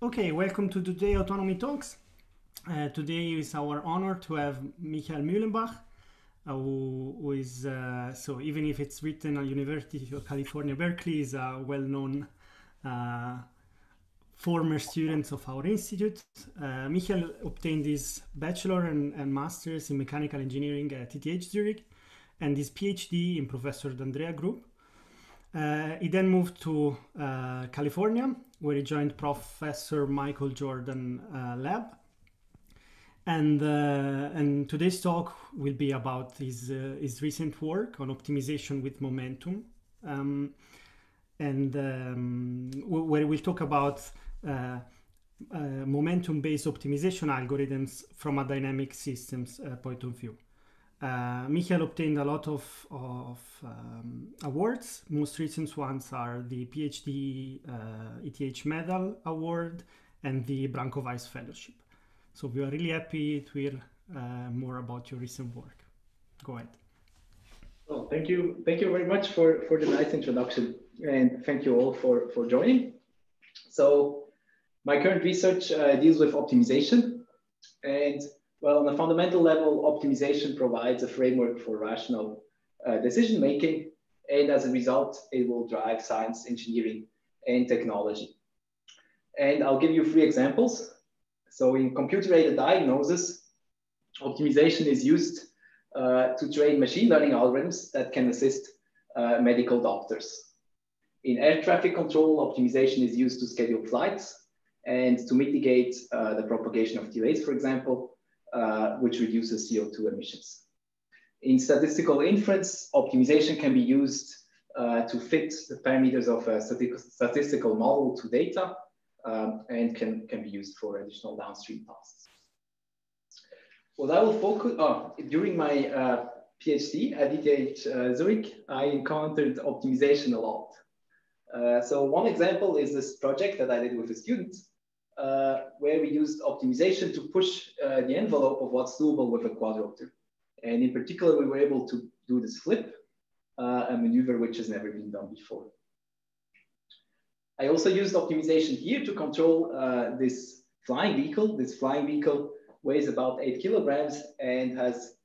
Okay, welcome to today Autonomy Talks. Today is our honor to have Michael Muehlebach, who is, so even if it's written at University of California, Berkeley, is a well-known former student of our institute. Michael obtained his bachelor and master's in mechanical engineering at ETH Zurich and his PhD in Professor D'Andrea Group. He then moved to California, where he joined Professor Michael Jordan lab. And today's talk will be about his recent work on optimization with momentum, where we'll talk about momentum-based optimization algorithms from a dynamic systems point of view. Michael obtained a lot of awards. Most recent ones are the PhD ETH Medal Award and the Branko Weiss Fellowship. So we are really happy to hear more about your recent work. Go ahead. Well, thank you very much for the nice introduction, and thank you all for joining. So my current research deals with optimization, and well, on a fundamental level, optimization provides a framework for rational decision making, and as a result, it will drive science, engineering, and technology. And I'll give you 3 examples. So in computer-aided diagnosis, optimization is used to train machine learning algorithms that can assist medical doctors. In air traffic control, optimization is used to schedule flights and to mitigate the propagation of delays, for example, which reduces CO2 emissions. In statistical inference, optimization can be used to fit the parameters of a statistical model to data and can be used for additional downstream tasks. What I will focus on during my PhD at ETH Zurich, I encountered optimization a lot. So one example is this project that I did with a student, where we used optimization to push the envelope of what's doable with a quadropter. And in particular, we were able to do this flip, a maneuver which has never been done before. I also used optimization here to control this flying vehicle. This flying vehicle weighs about 8 kilograms and has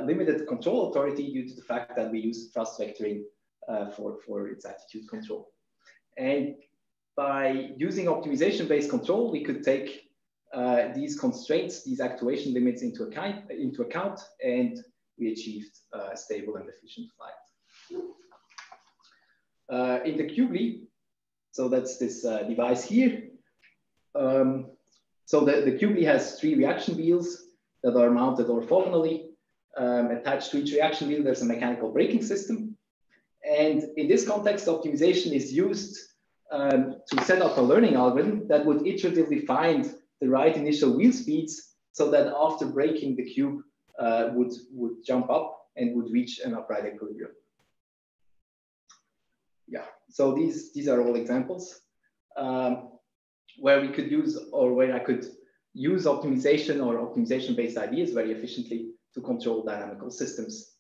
limited control authority due to the fact that we use thrust vectoring for its attitude control. And by using optimization-based control, we could take these constraints, these actuation limits into account, and we achieved a stable and efficient flight. In the Cubely, so that's this device here. So the Cubely has 3 reaction wheels that are mounted orthogonally. Attached to each reaction wheel, there's a mechanical braking system. And in this context, optimization is used to set up a learning algorithm that would iteratively find the right initial wheel speeds so that after braking, the cube would jump up and would reach an upright equilibrium. Yeah, so these are all examples where we could use, or where I could use optimization or optimization-based ideas very efficiently to control dynamical systems.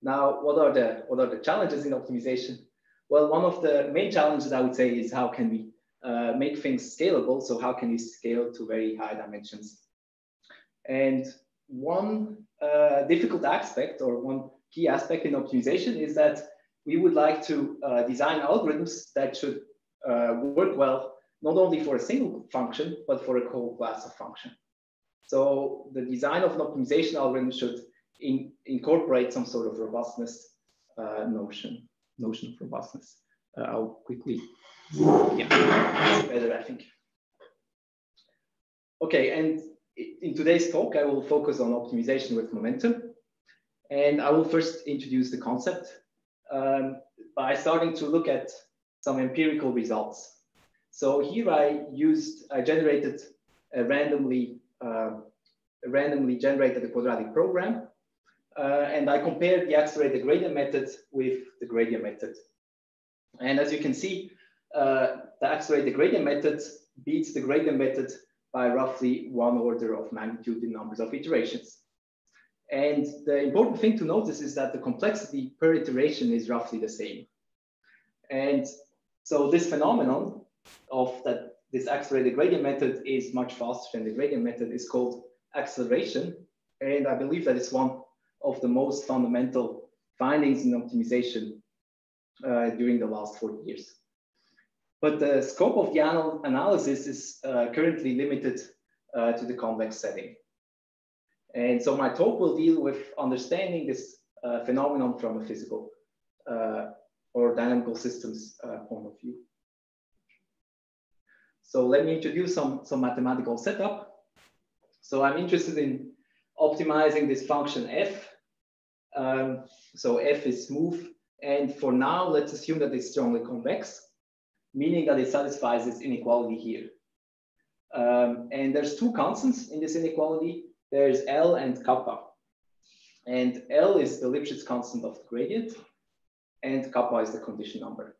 Now, what are the challenges in optimization? Well, one of the main challenges I would say is how can we make things scalable? So how can we scale to very high dimensions? And one difficult aspect, or one key aspect in optimization, is that we would like to design algorithms that should work well, not only for a single function, but for a whole class of function. So the design of an optimization algorithm should incorporate some sort of robustness notion of robustness. I'll quickly, yeah, that's better, I think. Okay, and in today's talk, I will focus on optimization with momentum. And I will first introduce the concept by starting to look at some empirical results. So here I generated a randomly generated a quadratic program. And I compared the accelerated gradient method with the gradient method. And as you can see, the accelerated gradient method beats the gradient method by roughly 1 order of magnitude in numbers of iterations. And the important thing to notice is that the complexity per iteration is roughly the same. And so this phenomenon of that this accelerated gradient method is much faster than the gradient method is called acceleration. And I believe that is one of the most fundamental findings in optimization during the last 40 years. But the scope of the analysis is currently limited to the convex setting. And so my talk will deal with understanding this phenomenon from a physical or dynamical systems point of view. So let me introduce some mathematical setup. So I'm interested in optimizing this function f. So f is smooth. And for now, let's assume that it's strongly convex, meaning that it satisfies this inequality here. And there's two constants in this inequality. There's L and kappa. And L is the Lipschitz constant of the gradient, and kappa is the condition number.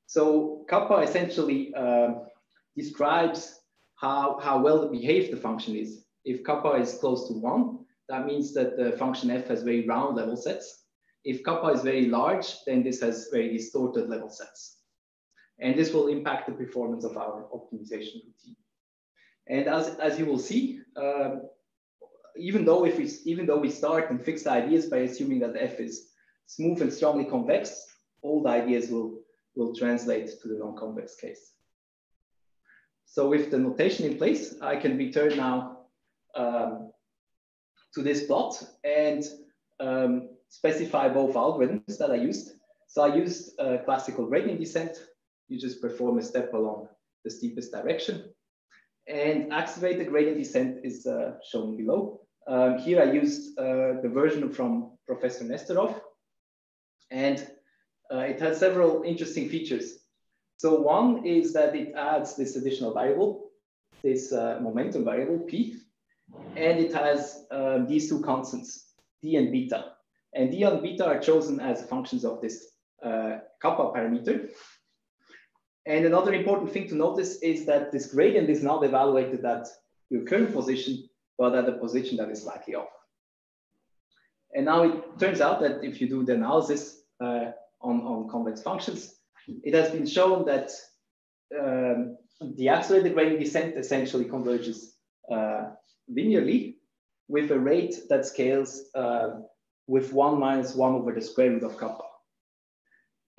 So kappa essentially describes how well behaved the function is. If kappa is close to 1, that means that the function f has very round level sets. If kappa is very large, then this has very distorted level sets. And this will impact the performance of our optimization routine. And as you will see, even though we start and fix the ideas by assuming that f is smooth and strongly convex, all the ideas will translate to the non-convex case. So with the notation in place, I can return now to this plot and specify both algorithms that I used. So I used classical gradient descent. You just perform a step along the steepest direction. And accelerated gradient descent is shown below. Here I used the version from Professor Nesterov. And it has several interesting features. So one is that it adds this additional variable, this momentum variable, P. And it has these two constants, d and beta. And d and beta are chosen as functions of this kappa parameter. And another important thing to notice is that this gradient is not evaluated at your current position, but at a position that is slightly off. And now it turns out that if you do the analysis on convex functions, it has been shown that the accelerated gradient descent essentially converges linearly with a rate that scales with 1 minus 1 over the square root of kappa.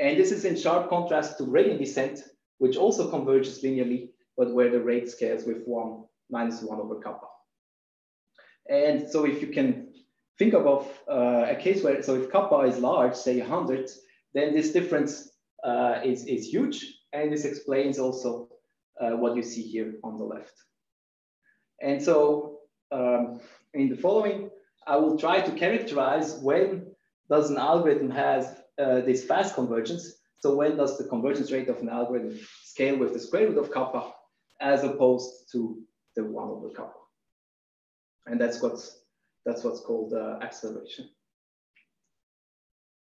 And this is in sharp contrast to gradient descent, which also converges linearly, but where the rate scales with 1 minus 1 over kappa. And so if you can think of a case where, so if kappa is large, say 100, then this difference is huge. And this explains also what you see here on the left. And so in the following, I will try to characterize when does an algorithm has this fast convergence. So when does the convergence rate of an algorithm scale with the square root of kappa as opposed to the 1 over kappa? And that's what's called acceleration.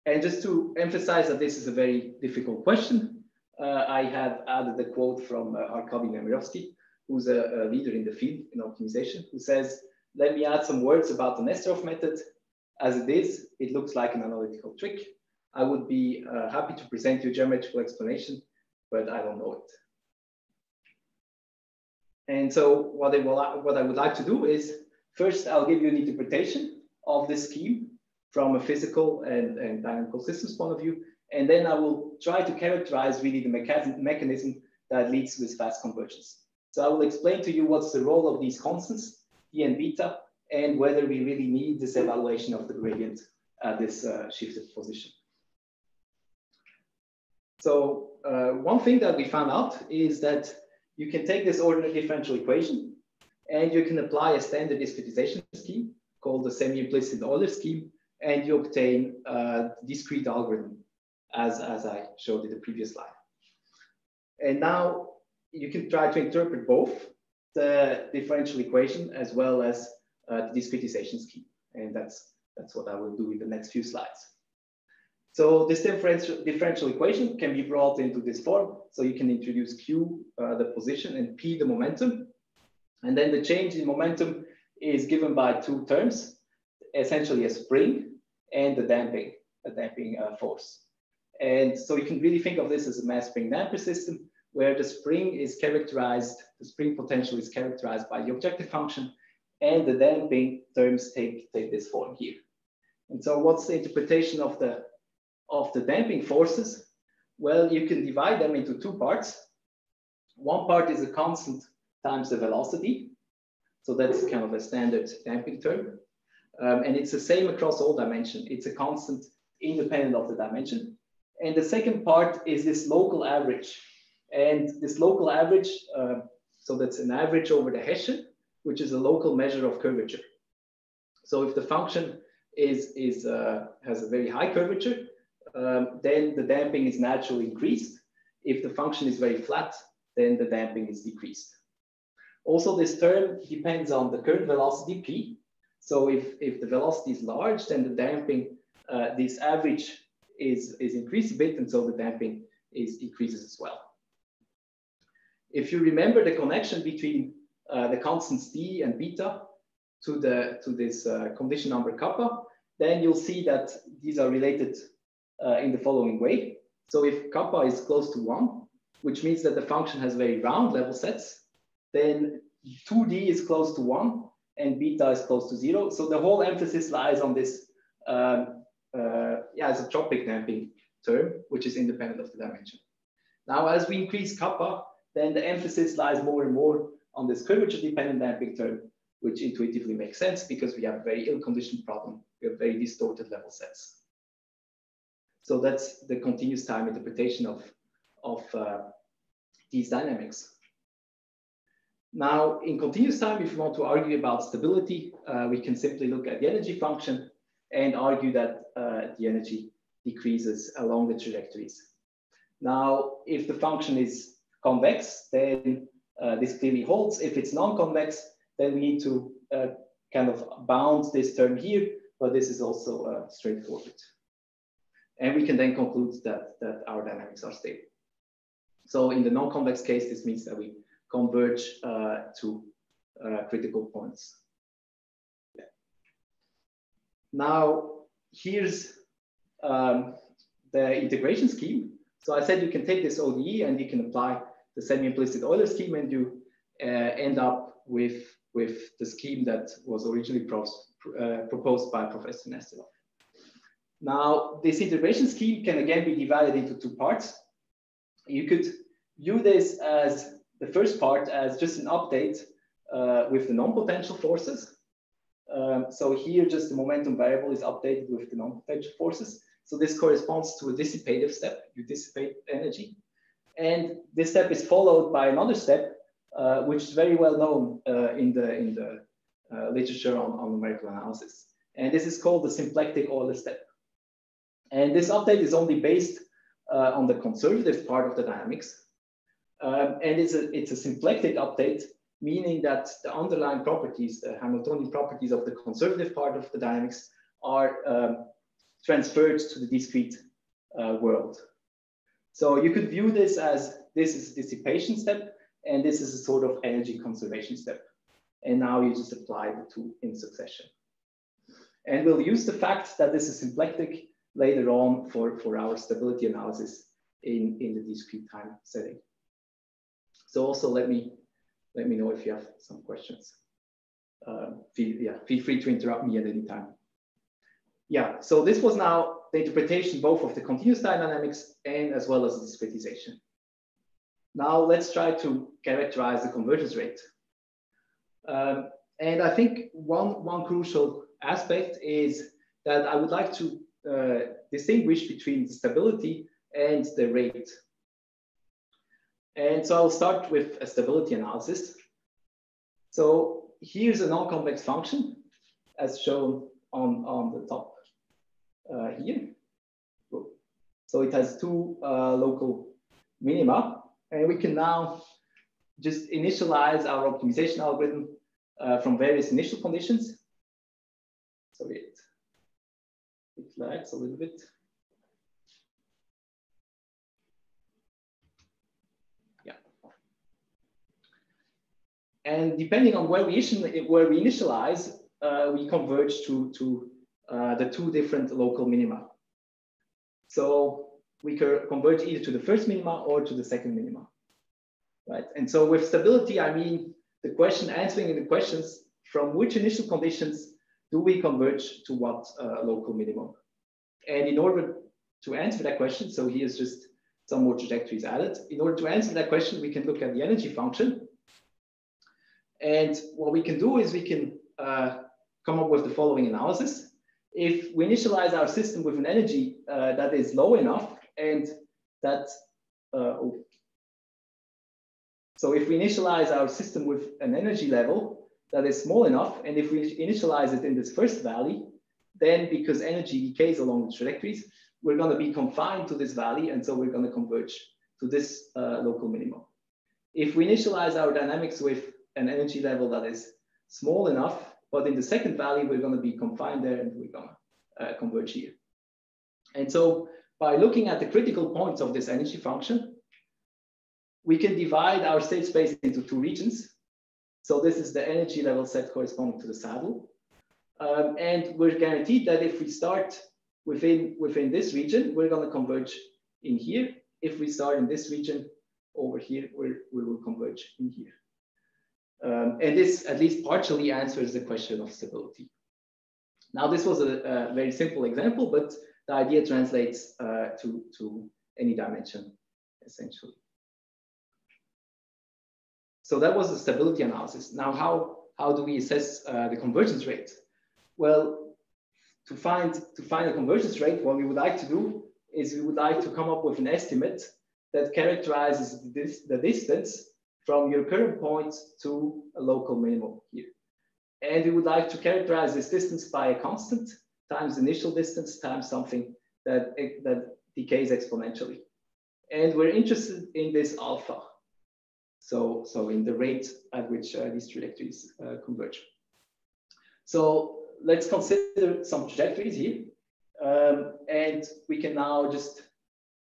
And just to emphasize that this is a very difficult question, I have added a quote from Arkady Nemirovsky, who's a leader in the field in optimization, who says, "Let me add some words about the Nesterov method. As it is, it looks like an analytical trick. I would be happy to present you a geometrical explanation, but I don't know it." And so what I would like to do is, first, I'll give you an interpretation of this scheme from a physical and dynamical systems point of view. And then I will try to characterize really the mechanism that leads to this fast convergence. So I will explain to you what's the role of these constants, d and beta, and whether we really need this evaluation of the gradient at this shifted position. So one thing that we found out is that you can take this ordinary differential equation and you can apply a standard discretization scheme called the semi-implicit Euler scheme, and you obtain a discrete algorithm as I showed in the previous slide. And now you can try to interpret both the differential equation as well as the discretization scheme. And that's what I will do in the next few slides. So this differential equation can be brought into this form. So you can introduce Q, the position, and P, the momentum. And then the change in momentum is given by two terms, essentially a spring and a damping force. And so you can really think of this as a mass spring damper system, where the spring is characterized, the spring potential is characterized by the objective function, and the damping terms take this form here. And so what's the interpretation of the damping forces? Well, you can divide them into two parts. One part is a constant times the velocity. So that's kind of a standard damping term. And it's the same across all dimensions. It's a constant independent of the dimension. And the second part is this local average. And this local average, so that's an average over the Hessian, which is a local measure of curvature. So if the function has a very high curvature, then the damping is naturally increased. If the function is very flat, then the damping is decreased. Also, this term depends on the current velocity p. So if the velocity is large, then the damping, this average is increased a bit, and so the damping increases as well. If you remember the connection between the constants d and beta to this condition number kappa, then you'll see that these are related in the following way. So if kappa is close to 1, which means that the function has very round level sets, then 2d is close to 1 and beta is close to 0. So the whole emphasis lies on this isotropic damping term, which is independent of the dimension. Now, as we increase kappa, then the emphasis lies more and more on this curvature-dependent damping term, which intuitively makes sense because we have a very ill-conditioned problem. We have very distorted level sets. So that's the continuous time interpretation of these dynamics. Now, in continuous time, if we want to argue about stability, we can simply look at the energy function and argue that the energy decreases along the trajectories. Now, if the function is convex, then this clearly holds. If it's non-convex, then we need to kind of bound this term here, but this is also straightforward. And we can then conclude that our dynamics are stable. So in the non-convex case, this means that we converge to critical points. Yeah. Now, here's the integration scheme. So I said you can take this ODE and you can apply the semi-implicit Euler scheme, and you end up with the scheme that was originally proposed by Professor Nesterov. Now, this integration scheme can again be divided into two parts. You could view this as the first part as just an update with the non-potential forces. So here, just the momentum variable is updated with the non-potential forces. So this corresponds to a dissipative step. You dissipate energy. And this step is followed by another step, which is very well known in the literature on numerical analysis. And this is called the symplectic Euler step. And this update is only based on the conservative part of the dynamics. And it's a symplectic update, meaning that the underlying properties, the Hamiltonian properties of the conservative part of the dynamics are transferred to the discrete world. So you could view this as this is a dissipation step, and this is a sort of energy conservation step. And now you just apply the two in succession. And we'll use the fact that this is symplectic later on for our stability analysis in the discrete time setting. So also let me know if you have some questions. Feel free to interrupt me at any time. Yeah, so this was now the interpretation both of the continuous time dynamics and as well as the discretization. Now let's try to characterize the convergence rate. And I think one crucial aspect is that I would like to distinguish between the stability and the rate. And so I'll start with a stability analysis. So here's a non-convex function as shown on the top here. So it has two local minima, and we can now just initialize our optimization algorithm from various initial conditions. So it lags a little bit. Yeah. And depending on where we initialize, we converge to the two different local minima. So we converge either to the first minima or to the second minima. right? And so with stability, I mean the question answering in the questions, from which initial conditions do we converge to what local minimum? And in order to answer that question, so here's just some more trajectories added. In order to answer that question, we can look at the energy function. And what we can do is we can come up with the following analysis. If we initialize our system with an energy that is low enough, and that, so if we initialize our system with an energy level that is small enough, and if we initialize it in this first valley, then because energy decays along the trajectories, we're going to be confined to this valley, and so we're going to converge to this local minimum. If we initialize our dynamics with an energy level that is small enough, but in the second valley, we're going to be confined there, and we're going to converge here. And so by looking at the critical points of this energy function, we can divide our state space into two regions. So this is the energy level set corresponding to the saddle. And we're guaranteed that if we start within this region, we're going to converge in here. If we start in this region over here, we will converge in here. And this at least partially answers the question of stability. Now, this was a very simple example, but the idea translates to any dimension, essentially. So that was the stability analysis. Now, how do we assess the convergence rate? Well, to find a convergence rate, what we would like to do is we would like to come up with an estimate that characterizes the distance from your current point to a local minimum here. And we would like to characterize this distance by a constant times initial distance times something that decays exponentially. And we're interested in this alpha. So in the rate at which these trajectories converge. So let's consider some trajectories here. And we can now just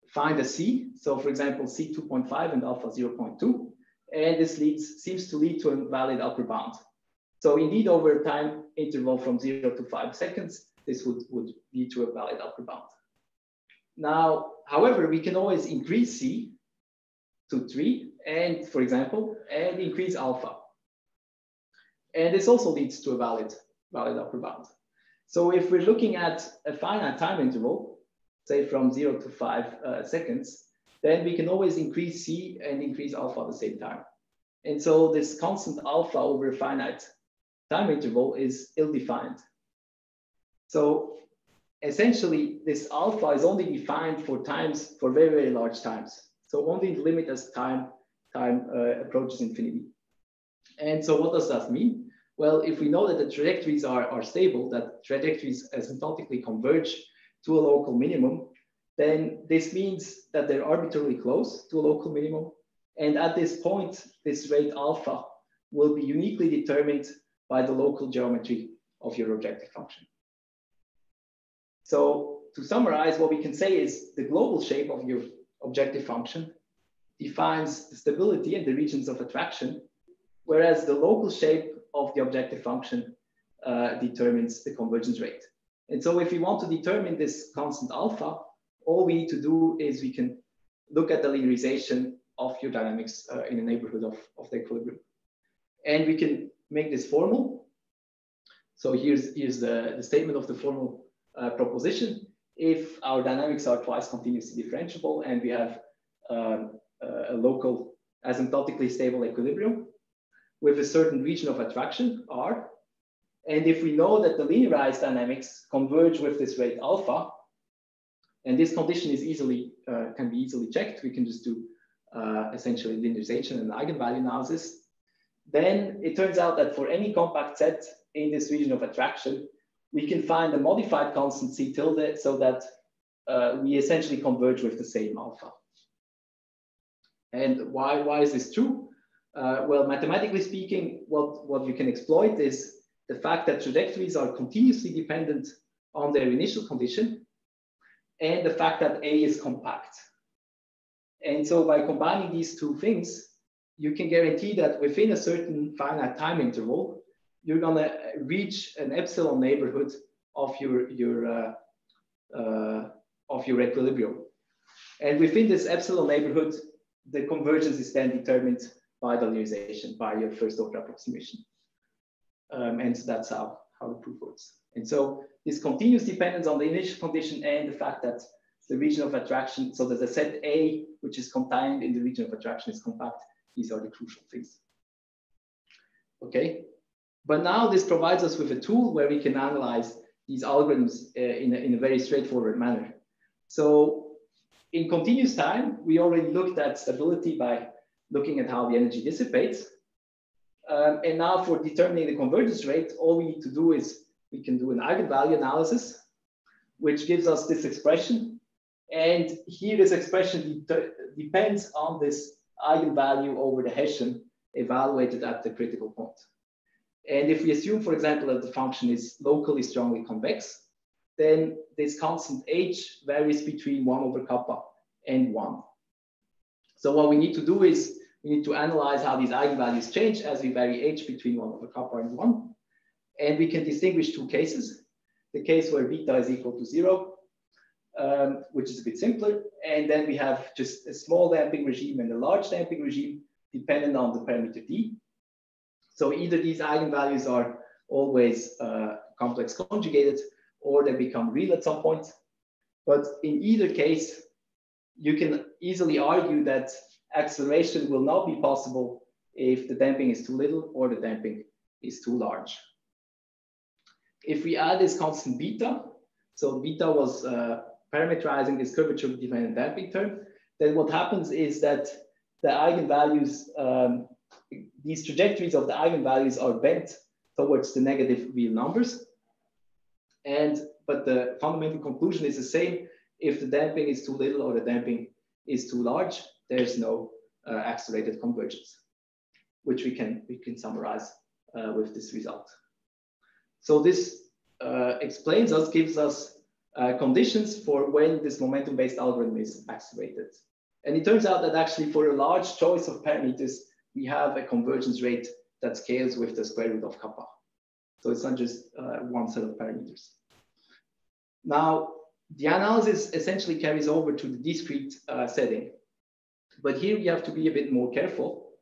find a C. So for example, C 2.5 and alpha 0.2. And this seems to lead to a valid upper bound. So indeed, over a time interval from 0 to 5 seconds, this would lead to a valid upper bound. Now, however, we can always increase C to 3, and for example, and increase alpha. And this also leads to a valid upper bound. So if we're looking at a finite time interval, say from 0 to 5 seconds, then we can always increase C and increase alpha at the same time. And so this constant alpha over a finite time interval is ill-defined. So essentially, this alpha is only defined for times, for very, very large times. So only in the limit as time approaches infinity. And so what does that mean? Well, if we know that the trajectories are stable, that trajectories asymptotically converge to a local minimum, then this means that they're arbitrarily close to a local minimum. And at this point, this rate alpha will be uniquely determined by the local geometry of your objective function. So to summarize, what we can say is the global shape of your objective function defines the stability and the regions of attraction, whereas the local shape of the objective function determines the convergence rate. And so if we want to determine this constant alpha, all we need to do is we can look at the linearization of your dynamics in the neighborhood of the equilibrium. And we can make this formal. So here's the statement of the formal proposition. If our dynamics are twice continuously differentiable and we have a local asymptotically stable equilibrium with a certain region of attraction, R, and if we know that the linearized dynamics converge with this rate alpha, and this condition is can be easily checked, we can just do essentially linearization and eigenvalue analysis, then it turns out that for any compact set in this region of attraction, we can find a modified constant C tilde so that we essentially converge with the same alpha. And why is this true? Well, mathematically speaking, what you can exploit is the fact that trajectories are continuously dependent on their initial condition and the fact that A is compact. And so by combining these two things, you can guarantee that within a certain finite time interval, you're going to reach an epsilon neighborhood of your equilibrium. And within this epsilon neighborhood, the convergence is then determined by the linearization, by your first order approximation. And so that's how the proof works. And so this continuous dependence on the initial condition and the fact that the region of attraction, so that the set A, which is contained in the region of attraction, is compact. These are the crucial things. Okay, but now this provides us with a tool where we can analyze these algorithms in a very straightforward manner. So in continuous time, we already looked at stability by looking at how the energy dissipates. And now for determining the convergence rate, all we need to do is we can do an eigenvalue analysis, which gives us this expression. And here this expression depends on this eigenvalue over the Hessian evaluated at the critical point. And if we assume, for example, that the function is locally strongly convex, then this constant h varies between 1 over kappa and 1. So what we need to do is we need to analyze how these eigenvalues change as we vary h between 1 over kappa and 1. And we can distinguish two cases. The case where beta is equal to 0, which is a bit simpler. And then we have just a small damping regime and a large damping regime dependent on the parameter d. So either these eigenvalues are always complex conjugated or they become real at some point. But in either case, you can easily argue that acceleration will not be possible if the damping is too little or the damping is too large. If we add this constant beta, so beta was parameterizing this curvature-dependent damping term, then what happens is that the eigenvalues, these trajectories of the eigenvalues are bent towards the negative real numbers. But the fundamental conclusion is the same. If the damping is too little or the damping is too large, there's no accelerated convergence, which we can summarize with this result. So this gives us conditions for when this momentum-based algorithm is accelerated. And it turns out that actually for a large choice of parameters, we have a convergence rate that scales with the square root of kappa. So it's not just one set of parameters. Now, the analysis essentially carries over to the discrete setting. But here we have to be a bit more careful.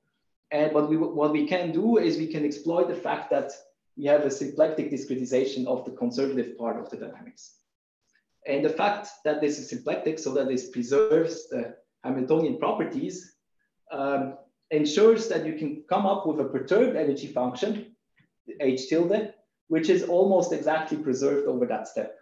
And what we can do is we can exploit the fact that we have a symplectic discretization of the conservative part of the dynamics. And the fact that this is symplectic, so that this preserves the Hamiltonian properties, ensures that you can come up with a perturbed energy function, h tilde, which is almost exactly preserved over that step.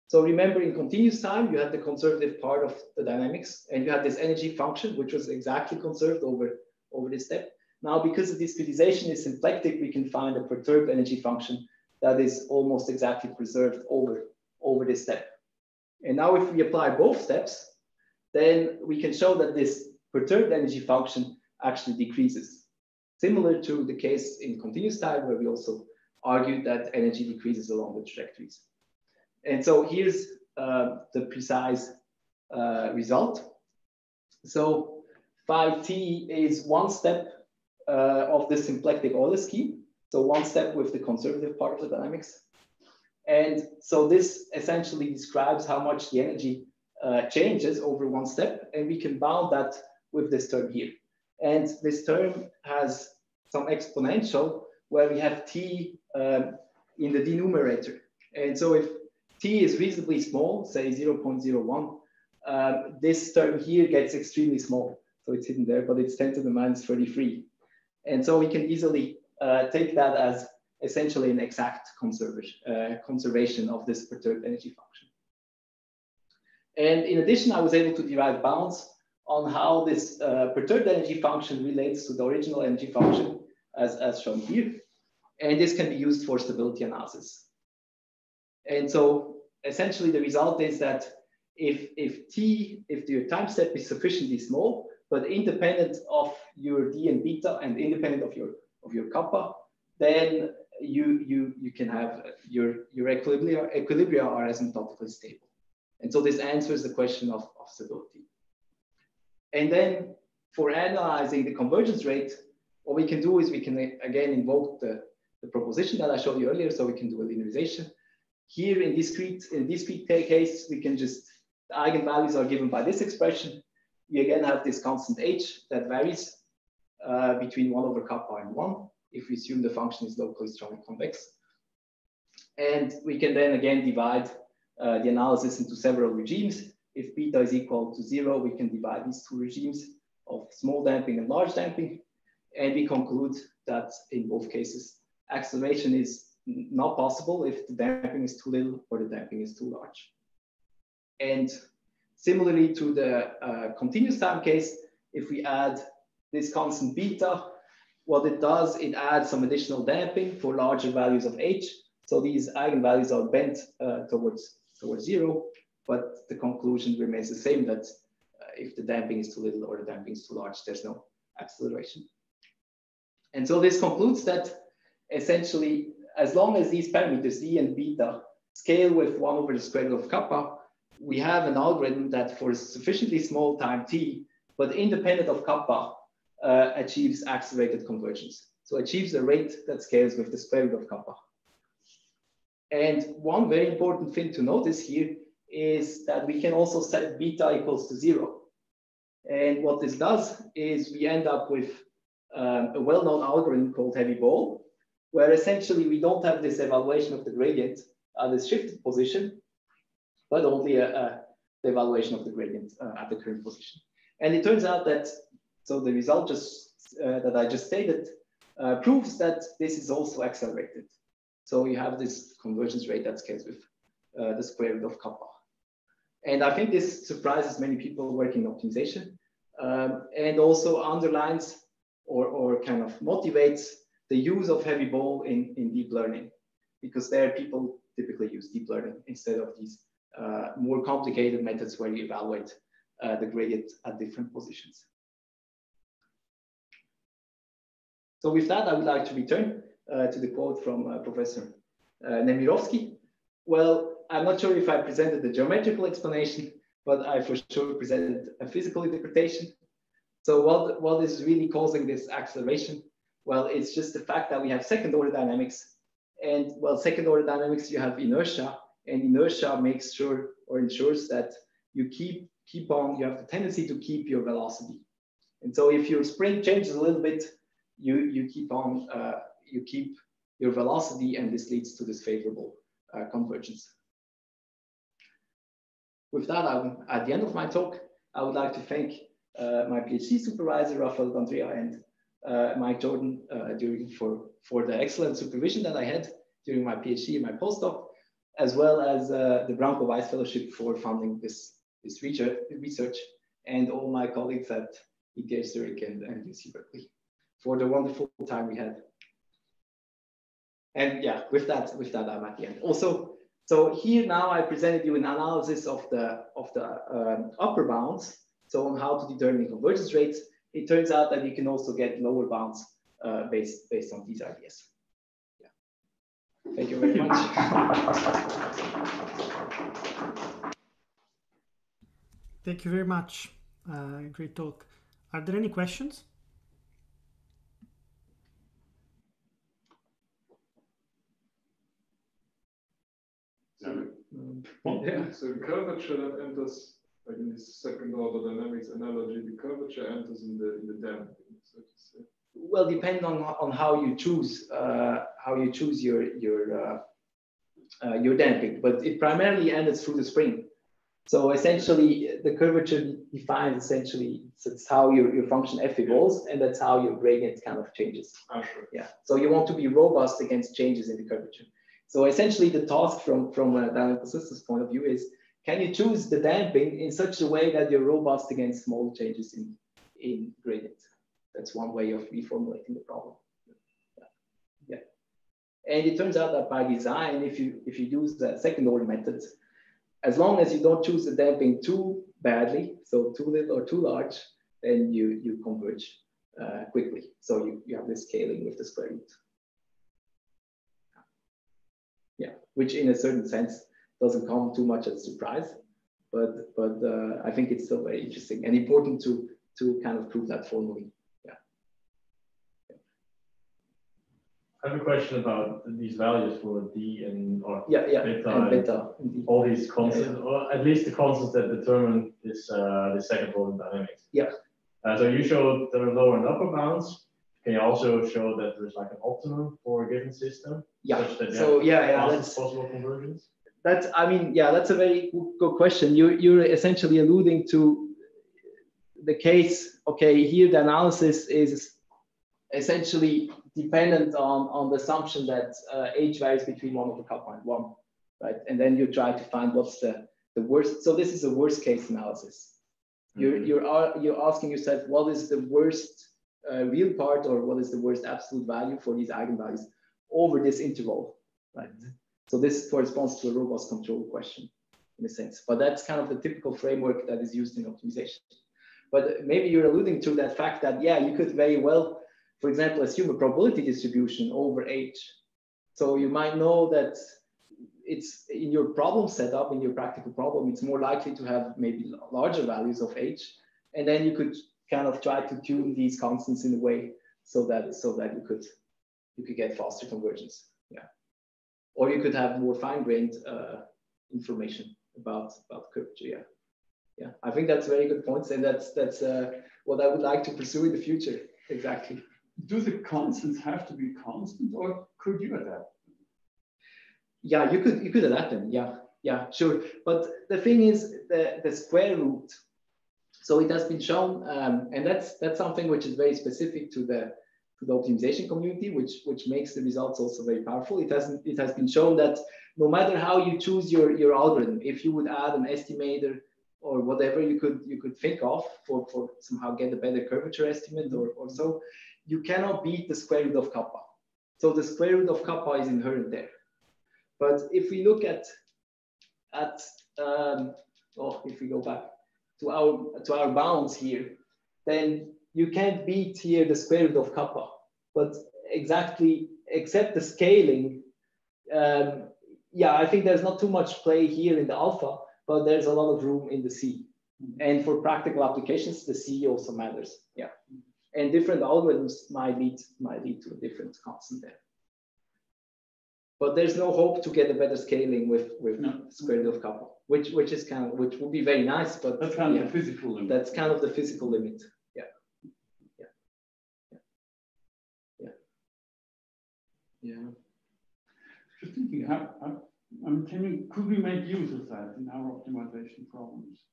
So remember, in continuous time, you had the conservative part of the dynamics, and you had this energy function, which was exactly conserved over this step. Now, because the discretization is symplectic, we can find a perturbed energy function that is almost exactly preserved over this step. And now if we apply both steps, then we can show that this perturbed energy function actually decreases. Similar to the case in continuous time, where we also argued that energy decreases along the trajectories. And so here's the precise result. So phi t is one step of the symplectic Euler scheme. So one step with the conservative part of the dynamics. And so this essentially describes how much the energy changes over one step. And we can bound that with this term here. And this term has some exponential where we have t in the denominator. And so if t is reasonably small, say 0.01, this term here gets extremely small. So it's hidden there, but it's 10 to the minus 33. And so we can easily take that as essentially an exact conservation of this perturbed energy function. And in addition, I was able to derive bounds on how this perturbed energy function relates to the original energy function as shown here. And this can be used for stability analysis. And so essentially the result is that if your time step is sufficiently small, but independent of your d and beta and independent of your kappa, then you can have your equilibria are asymptotically stable. And so this answers the question of stability. And then for analyzing the convergence rate, what we can do is we can again invoke the proposition that I showed you earlier, so we can do a linearization. Here in discrete case, we can just, the eigenvalues are given by this expression. we again have this constant h that varies between 1 over kappa and 1, if we assume the function is locally strongly convex. And we can then again divide the analysis into several regimes. If beta is equal to 0, we can divide these two regimes of small damping and large damping. And we conclude that in both cases, acceleration is not possible if the damping is too little or the damping is too large. And similarly to the continuous time case, if we add this constant beta, what it does, it adds some additional damping for larger values of h. So these eigenvalues are bent towards 0, but the conclusion remains the same, that if the damping is too little or the damping is too large, there's no acceleration. And so this concludes that essentially, as long as these parameters, d and beta, scale with 1 over the square root of kappa, we have an algorithm that for a sufficiently small time t, but independent of kappa, achieves accelerated convergence. So achieves a rate that scales with the square root of kappa. And one very important thing to notice here is that we can also set beta equals to 0. And what this does is we end up with a well-known algorithm called heavy ball, where essentially we don't have this evaluation of the gradient at this shifted position, but only the evaluation of the gradient at the current position. And it turns out that, so the result that I just stated proves that this is also accelerated. So you have this convergence rate that scales with the square root of kappa. And I think this surprises many people working in optimization, and also underlines or kind of motivates the use of heavy ball in deep learning, because there people typically use deep learning instead of these more complicated methods where you evaluate the gradient at different positions. So with that, I would like to return to the quote from Professor Nemirovsky. Well, I'm not sure if I presented the geometrical explanation, but I for sure presented a physical interpretation. So what is really causing this acceleration? Well, it's just the fact that we have second order dynamics. And well, second order dynamics, you have inertia, and inertia makes sure or ensures that you you have the tendency to keep your velocity. And so if your spring changes a little bit, you keep your velocity, and this leads to this favorable convergence. With that, I'm at the end of my talk. I would like to thank my PhD supervisor, Rafael D'Andrea, and Mike Jordan for the excellent supervision that I had during my PhD and my postdoc, as well as the Branko Weiss Fellowship for funding this research, and all my colleagues at ETH Zurich and UC Berkeley for the wonderful time we had. And yeah, with that, I'm at the end. Also, so here now I presented you an analysis of the upper bounds. So on how to determine convergence rates. It turns out that you can also get lower bounds based on these ideas. Yeah. Thank you very much. Thank you very much. Great talk. Are there any questions? Yeah, so the curvature that enters, like in this second order dynamics analogy, the curvature enters in the damping, so to say. Well, depending on how you choose your damping, but it primarily enters through the spring. So essentially, the curvature defines essentially it's how your function f evolves, and that's how your gradient kind of changes. Sure. Yeah. So you want to be robust against changes in the curvature. So essentially, the task from a dynamical systems point of view is, can you choose the damping in such a way that you're robust against small changes in gradient? That's one way of reformulating the problem. Yeah. And it turns out that by design, if you use the second order methods, as long as you don't choose the damping too badly, so too little or too large, then you converge quickly. So you have this scaling with the square root. Yeah, which in a certain sense doesn't come too much as a surprise, but I think it's still very interesting and important to kind of prove that formally. Yeah. I have a question about these values for d and or beta, and beta, all these constants, or at least the constants that determine this the second law in dynamics. Yeah. So you showed the lower and upper bounds. Can you also show that there's like an optimum for a given system? Yeah. Such that So that's possible convergence. That's that's a very good question. You're essentially alluding to the case. Okay, here the analysis is essentially dependent on the assumption that H varies between 1 over kappa and 1, right? And then you try to find what's the worst. So this is a worst case analysis. You're asking yourself, what is the worst real part, or what is the worst absolute value for these eigenvalues over this interval, right? So this corresponds to a robust control question in a sense, but that's kind of the typical framework that is used in optimization. But maybe you're alluding to that fact that, you could very well, for example, assume a probability distribution over H. So you might know that it's in your problem setup, in your practical problem, it's more likely to have maybe larger values of H. And then you could kind of try to tune these constants in a way so that you could get faster convergence. Yeah. Or you could have more fine-grained information about curvature. Yeah. I think that's very good points, and that's what I would like to pursue in the future. Exactly. Do the constants have to be constant, or could you adapt? Yeah, you could adapt them. Yeah, sure. But the thing is, the square root. So it has been shown, and that's something which is very specific to the optimization community, which makes the results also very powerful. It has been shown that no matter how you choose your algorithm, if you would add an estimator or whatever you could think of for somehow get a better curvature estimate or so, you cannot beat the square root of kappa. So the square root of kappa is inherent there. But if we look at if we go back to our bounds here, then you can't beat here the square root of kappa. But exactly, except the scaling, I think there's not too much play here in the alpha, but there's a lot of room in the C. And for practical applications, the C also matters. Yeah. And different algorithms might lead to a different constant there. But there's no hope to get a better scaling with square root of kappa, which would be very nice, but that's kind of the physical limit. That's kind of the physical limit. Yeah. Just thinking, could we make use of that in our optimization problems?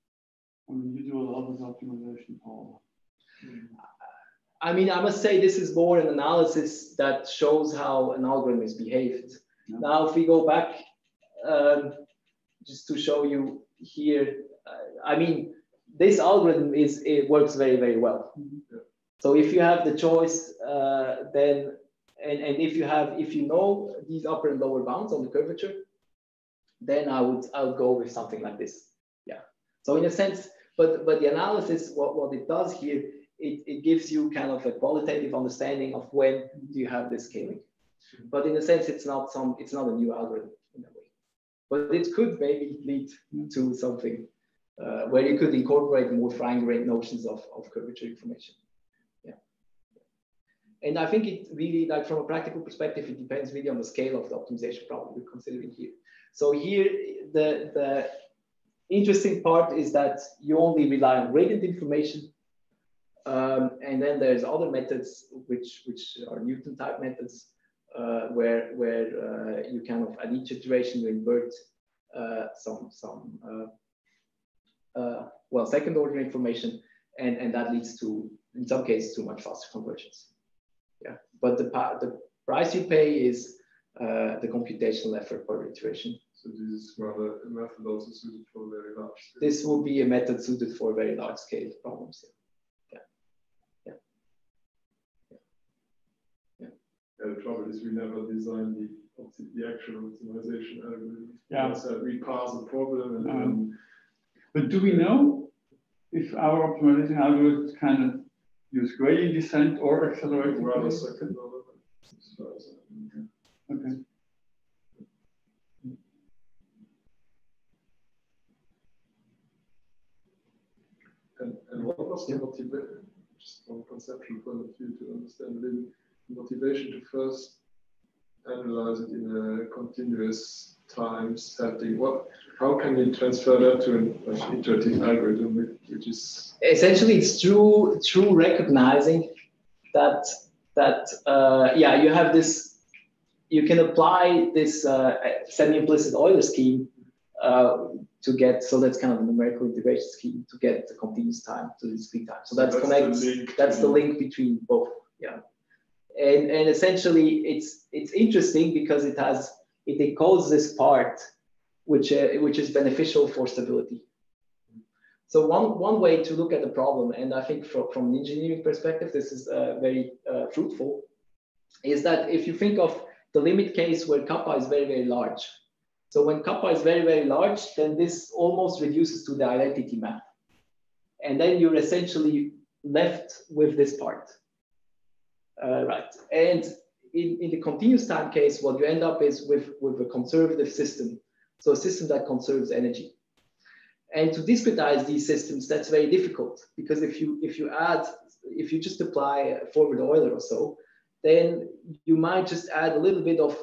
I mean, you do a lot of optimization for. I mean, I must say this is more an analysis that shows how an algorithm is behaved. Yeah. Now, if we go back, just to show you here, I mean, this algorithm works very, very well. Mm-hmm. So if you have the choice, then and if you know these upper and lower bounds on the curvature, then I would go with something like this. Yeah. So in a sense, but the analysis, what it does here, it gives you kind of a qualitative understanding of when do you have this scaling. But in a sense, it's not a new algorithm in a way. But it could maybe lead to something where you could incorporate more fine-grained notions of curvature information. Yeah. And I think it really, like from a practical perspective, it depends really on the scale of the optimization problem we're considering here. So here, the interesting part is that you only rely on gradient information. And then there's other methods which are Newton type methods where you kind of at each iteration you invert some second order information, and that leads to, in some cases, too much faster convergence. Yeah, but the price you pay is the computational effort per iteration. So this is rather a method also suited for very large scale. This would be a method suited for very large scale problems. The trouble is we never design the actual optimization algorithm. Yeah. So we pass a problem and but do we know if our optimization algorithms kind of use gradient descent or accelerated? Rather second order. Okay. And what was the motivation, just from a conceptual point of view, to understand a little motivation to first analyze it in a continuous time setting? How can you transfer that to an iterative algorithm, which is essentially it's through recognizing that yeah, you have this, you can apply this semi-implicit Euler scheme to get, so that's kind of a numerical integration scheme to get the continuous time to the discrete time. So that's the link between both. Yeah, and essentially it's interesting because it encodes this part which is beneficial for stability. So one way to look at the problem, and I think from an engineering perspective, this is very fruitful, is that if you think of the limit case where kappa is very, very large. So when kappa is very, very large, then this almost reduces to the identity map. And then you're essentially left with this part. Right. And in the continuous time case, what you end up is with a conservative system. So a system that conserves energy. And to discretize these systems, that's very difficult because if you just apply forward Euler or so, then you might just add a little bit of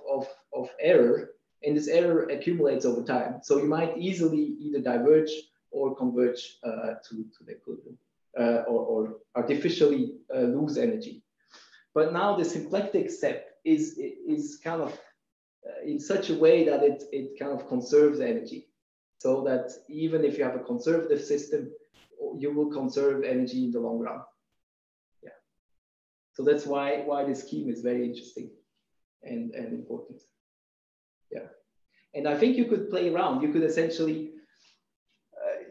error, and this error accumulates over time. So you might easily either diverge or converge to the equilibrium, or artificially lose energy. But now the symplectic step is kind of in such a way that it kind of conserves energy. So that even if you have a conservative system, you will conserve energy in the long run. Yeah. So that's why this scheme is very interesting and important. Yeah. And I think you could play around. You could essentially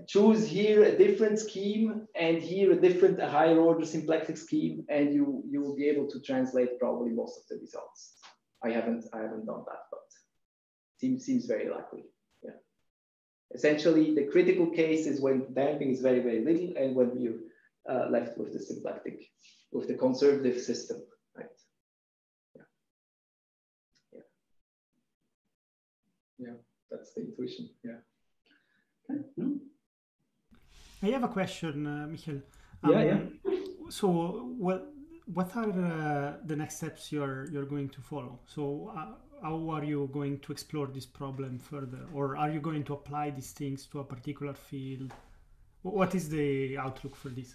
choose here a different scheme and here a higher order symplectic scheme, and you will be able to translate probably most of the results. I haven't done that, but seems very likely. Essentially, the critical case is when damping is very, very little and when you're left with the symplectic, with the conservative system, right? Yeah, that's the intuition, yeah. Okay. I have a question, Michael. Yeah. So what are the next steps you're going to follow? So how are you going to explore this problem further, or are you going to apply these things to a particular field? What is the outlook for this?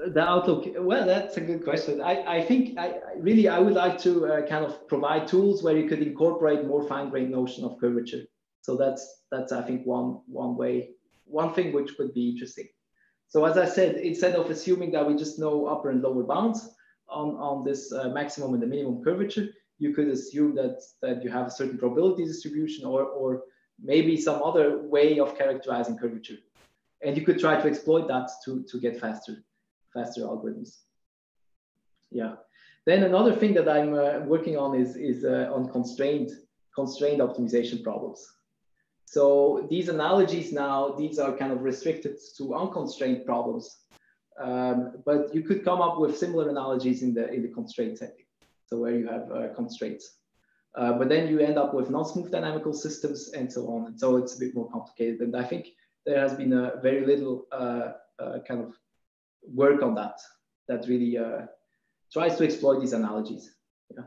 The outlook, well, that's a good question. I think I would like to kind of provide tools where you could incorporate more fine-grained notion of curvature. So that's I think one thing which could be interesting. So as I said, instead of assuming that we just know upper and lower bounds on this maximum and the minimum curvature, you could assume that you have a certain probability distribution or maybe some other way of characterizing curvature. And you could try to exploit that to get faster algorithms. Yeah. Then another thing that I'm working on is on constrained optimization problems. So these analogies now, these are kind of restricted to unconstrained problems. But you could come up with similar analogies in the constraint setting. So where you have constraints. But then you end up with non-smooth dynamical systems and so on. And so it's a bit more complicated. And I think there has been a very little kind of work on that really tries to exploit these analogies. Yeah.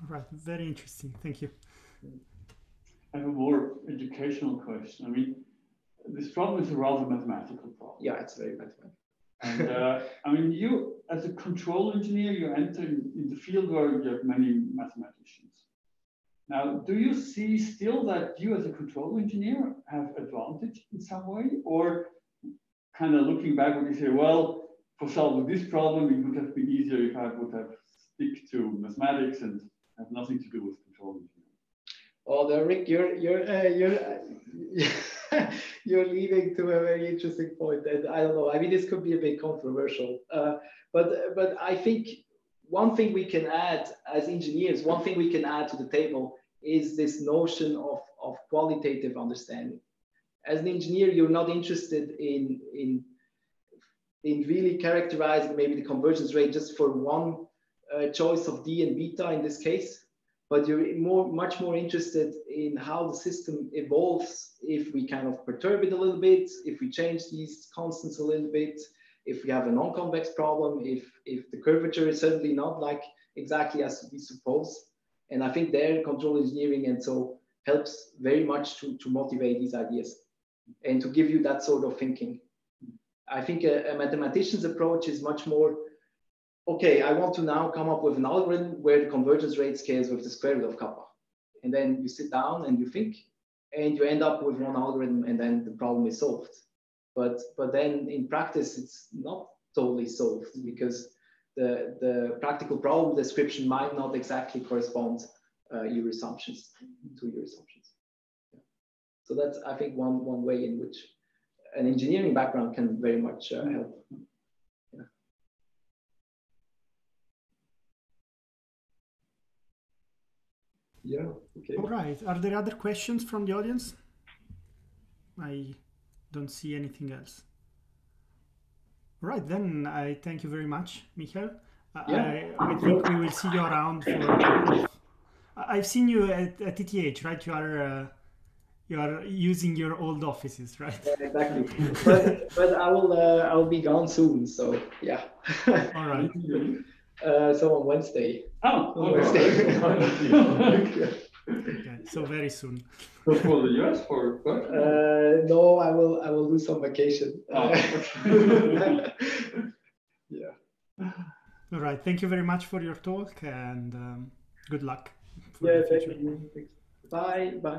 All right, very interesting. Thank you. I have a more educational question. I mean, this problem is a rather mathematical problem. Yeah, it's very mathematical. And I mean, you as a control engineer, you enter in the field where you have many mathematicians. Now, do you see still that you as a control engineer have advantage in some way? Or kind of looking back, would you say, well, for solving this problem, it would have been easier if I would have stick to mathematics and have nothing to do with control engineering? Oh, Rick, you're leading to a very interesting point, and I don't know. I mean, this could be a bit controversial, but I think one thing we can add as engineers, one thing we can add to the table is this notion of qualitative understanding. As an engineer, you're not interested in really characterizing maybe the convergence rate just for one choice of D and beta in this case. But you're much more interested in how the system evolves if we kind of perturb it a little bit, if we change these constants a little bit, if we have a non-convex problem, if the curvature is certainly not like exactly as we suppose. And I think their control engineering and so helps very much to motivate these ideas and to give you that sort of thinking. I think a mathematician's approach is much more, okay, I want to now come up with an algorithm where the convergence rate scales with the square root of kappa. And then you sit down and you think, and you end up with one algorithm, and then the problem is solved. But then in practice, it's not totally solved, because the practical problem description might not exactly correspond to your assumptions. Yeah. So that's, I think, one way in which an engineering background can very much help. Yeah, okay. All right, are there other questions from the audience? I don't see anything else. All right, then I thank you very much, Michael. Yeah. I think we will see you around for a couple of... I've seen you at ETH, right? You are using your old offices, right? Yeah, exactly. but I will be gone soon, so yeah. All right. So on Wednesday. Oh, on Wednesday. Okay, so very soon. For the US for what? No, I will do some vacation. Yeah. All right. Thank you very much for your talk, and good luck for Yeah, the future. thank you. Bye. Bye.